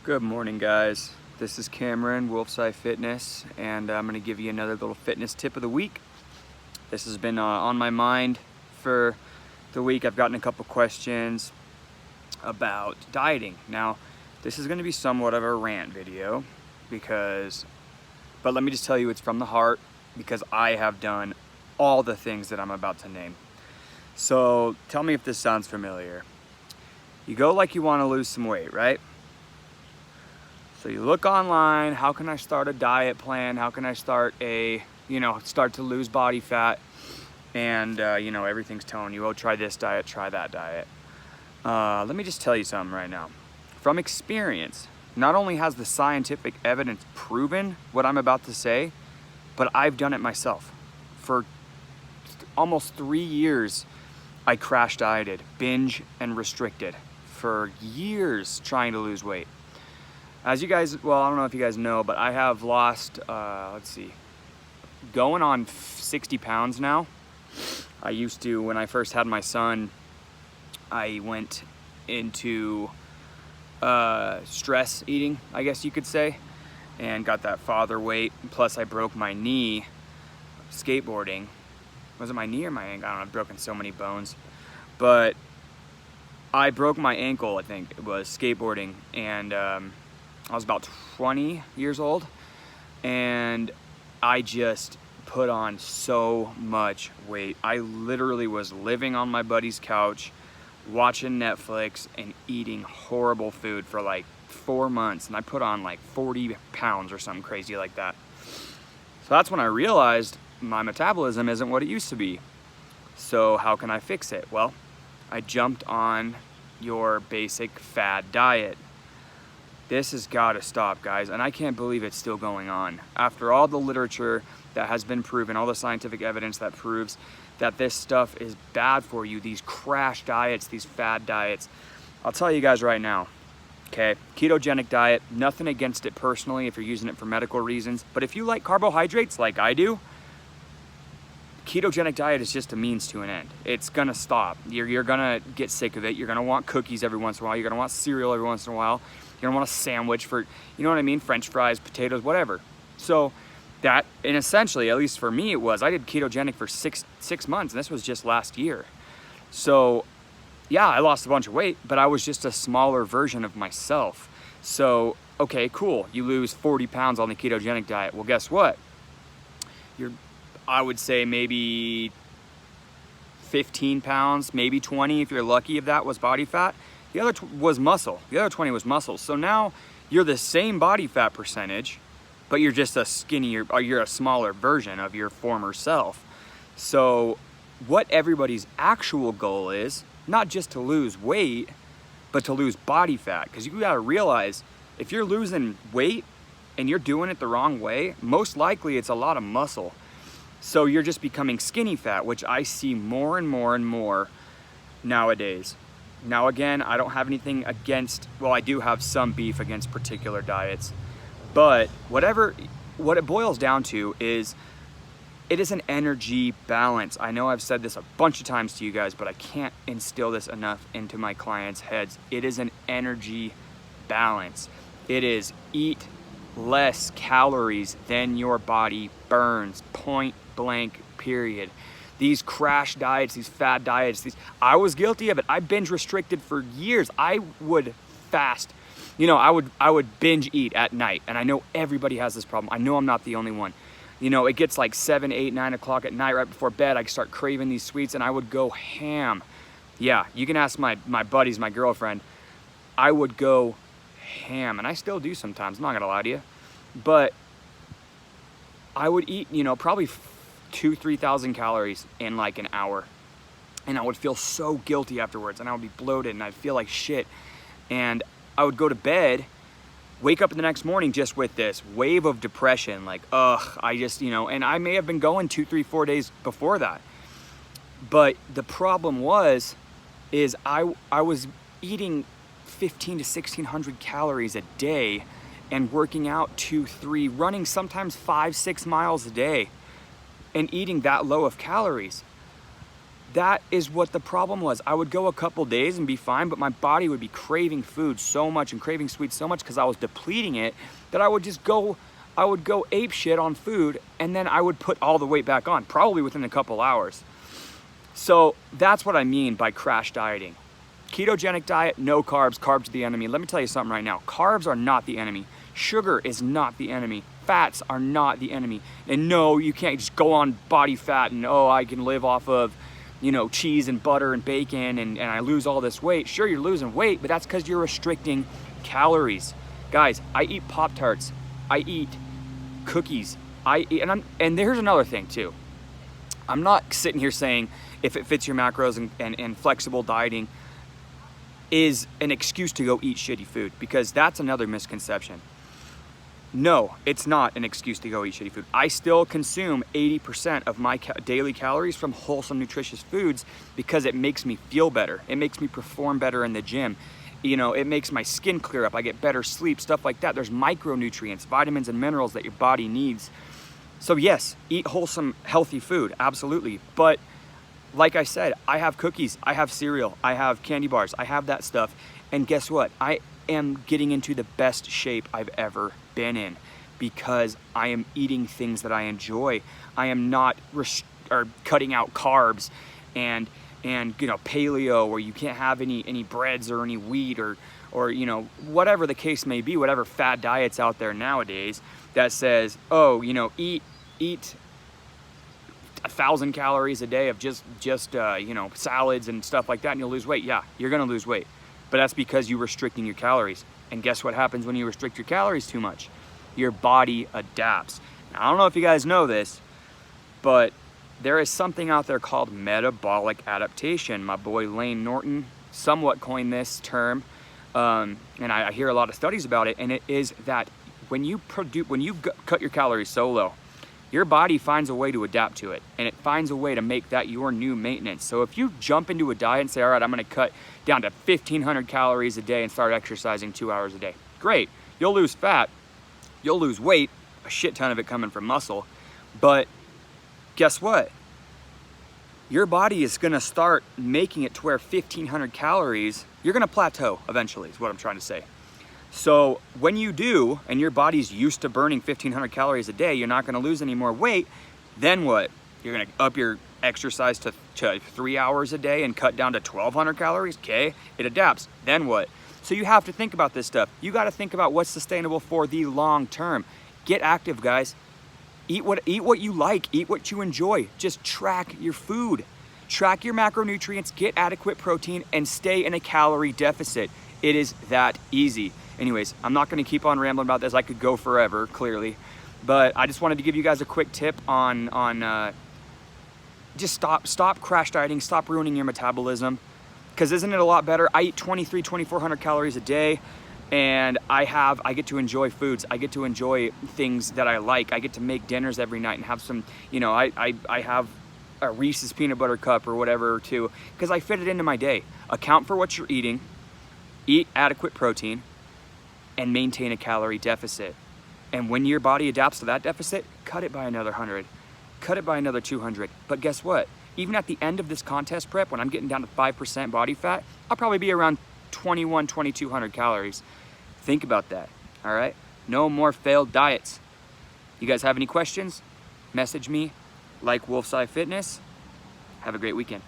Good morning, guys. This is Cameron, Wolf's Eye Fitness, and I'm going to give you another little fitness tip of the week. This has been on my mind for the week. I've gotten a couple questions about dieting. Now, this is going to be somewhat of a rant video but let me just tell you, it's from the heart because I have done all the things that I'm about to name. So tell me if this sounds familiar. You go like you want to lose some weight, right? So you look online, how can I start a diet plan? How can I start start to lose body fat? And everything's telling you, oh, try this diet, try that diet. Let me just tell you something right now. From experience, not only has the scientific evidence proven what I'm about to say, but I've done it myself. For almost 3 years, I crash dieted, binge and restricted for years trying to lose weight. As you guys, well, I don't know if you guys know, but I have lost, going on 60 pounds now. I used to, when I first had my son, I went into stress eating, I guess you could say, and got that father weight. Plus I broke my knee skateboarding. Was it my knee or my ankle? I don't know, I've broken so many bones. But I broke my ankle, I think it was, skateboarding, and I was about 20 years old, and I just put on so much weight. I literally was living on my buddy's couch, watching Netflix and eating horrible food for like 4 months, and I put on like 40 pounds or something crazy like that. So that's when I realized my metabolism isn't what it used to be. So how can I fix it? Well, I jumped on your basic fad diet. This has got to stop, guys, and I can't believe it's still going on. After all the literature that has been proven, all the scientific evidence that proves that this stuff is bad for you, these crash diets, these fad diets, I'll tell you guys right now, okay? Ketogenic diet, nothing against it personally if you're using it for medical reasons, but if you like carbohydrates like I do, ketogenic diet is just a means to an end. It's gonna stop. You're gonna get sick of it. You're gonna want cookies every once in a while. You're gonna want cereal every once in a while. You're gonna want a sandwich for, you know what I mean? French fries, potatoes, whatever. So that, and essentially, at least for me it was, I did ketogenic for six months, and this was just last year. So yeah, I lost a bunch of weight, but I was just a smaller version of myself. So, okay, cool. You lose 40 pounds on the ketogenic diet. Well, guess what? I would say maybe 15 pounds, maybe 20 if you're lucky, if that was body fat. The other was muscle. The other 20 was muscle. So now you're the same body fat percentage, but you're just a skinnier, or you're a smaller version of your former self. So what everybody's actual goal is, not just to lose weight, but to lose body fat. Because you gotta realize, if you're losing weight and you're doing it the wrong way, most likely it's a lot of muscle. So you're just becoming skinny fat, which I see more and more and more nowadays. Now again, I don't have anything against, well, I do have some beef against particular diets, but what it boils down to is, it is an energy balance. I know I've said this a bunch of times to you guys, but I can't instill this enough into my clients' heads. It is an energy balance. It is eat less calories than your body burns, point blank, period. These crash diets, these fad diets, I was guilty of it. I binge restricted for years. I would fast. I would binge eat at night, and I know everybody has this problem. I know I'm not the only one. It gets like 7, 8, 9 o'clock at night, right before bed, I start craving these sweets, and I would go ham. Yeah, you can ask my buddies, my girlfriend. I would go ham, and I still do sometimes, I'm not gonna lie to you. But I would eat, probably 2,000-3,000 calories in like an hour, and I would feel so guilty afterwards, and I would be bloated, and I'd feel like shit, and I would go to bed, wake up the next morning just with this wave of depression, like, ugh, I just, and I may have been going 2, 3, 4 days before that, but the problem is I was eating 1,500 to 1,600 calories a day, and working out 2, 3, running sometimes 5, 6 miles a day, and eating that low of calories. that is what the problem was. I would go a couple days and be fine, but my body would be craving food so much and craving sweets so much because I was depleting it, that I would go ape shit on food, and then I would put all the weight back on, probably within a couple hours. So that's what I mean by crash dieting. Ketogenic diet, no carbs. Carbs are the enemy. Let me tell you something right now. Carbs are not the enemy. Sugar is not the enemy. Fats are not the enemy. And no, you can't just go on body fat and, oh, I can live off of, you know, cheese and butter and bacon and I lose all this weight. Sure, you're losing weight, but that's because you're restricting calories. Guys, I eat Pop-Tarts. I eat cookies. And here's another thing too. I'm not sitting here saying if it fits your macros and flexible dieting is an excuse to go eat shitty food, because that's another misconception. No, it's not an excuse to go eat shitty food. I still consume 80% of my daily calories from wholesome, nutritious foods because it makes me feel better. It makes me perform better in the gym. You know, it makes my skin clear up. I get better sleep, stuff like that. There's micronutrients, vitamins and minerals that your body needs. So yes, eat wholesome, healthy food, absolutely. But like I said, I have cookies, I have cereal, I have candy bars, I have that stuff. And guess what? I am getting into the best shape I've ever been in because I am eating things that I enjoy. I am not cutting out carbs and you know, paleo, where you can't have any breads or any wheat or you know, whatever the case may be, whatever fad diets out there nowadays that says, oh, you know, eat 1,000 calories a day of just you know, salads and stuff like that and you'll lose weight. Yeah, you're gonna lose weight, but that's because you're restricting your calories. And guess what happens when you restrict your calories too much? Your body adapts. Now, I don't know if you guys know this, but there is something out there called metabolic adaptation. My boy Lane Norton somewhat coined this term, and I hear a lot of studies about it, and it is that when you cut your calories so low, your body finds a way to adapt to it, and it finds a way to make that your new maintenance. So if you jump into a diet and say, all right, I'm gonna cut down to 1,500 calories a day and start exercising 2 hours a day, great. You'll lose fat, you'll lose weight, a shit ton of it coming from muscle, but guess what? Your body is gonna start making it to where 1,500 calories, you're gonna plateau eventually, is what I'm trying to say. So when you do, and your body's used to burning 1,500 calories a day, you're not gonna lose any more weight, then what? You're gonna up your exercise to 3 hours a day and cut down to 1,200 calories, okay? It adapts, then what? So you have to think about this stuff. You gotta think about what's sustainable for the long term. Get active, guys. Eat what you like, eat what you enjoy. Just track your food. Track your macronutrients, get adequate protein, and stay in a calorie deficit. It is that easy. Anyways, I'm not gonna keep on rambling about this. I could go forever, clearly. But I just wanted to give you guys a quick tip on just stop crash dieting, stop ruining your metabolism. Because isn't it a lot better? I eat 2,400 calories a day, and I get to enjoy foods. I get to enjoy things that I like. I get to make dinners every night and have some, you know, I have a Reese's peanut butter cup or whatever or two, because I fit it into my day. Account for what you're eating, eat adequate protein, and maintain a calorie deficit. And when your body adapts to that deficit, cut it by another 100, cut it by another 200. But guess what? Even at the end of this contest prep, when I'm getting down to 5% body fat, I'll probably be around 2,200 calories. Think about that, all right? No more failed diets. You guys have any questions? Message me, like Wolf's Eye Fitness. Have a great weekend.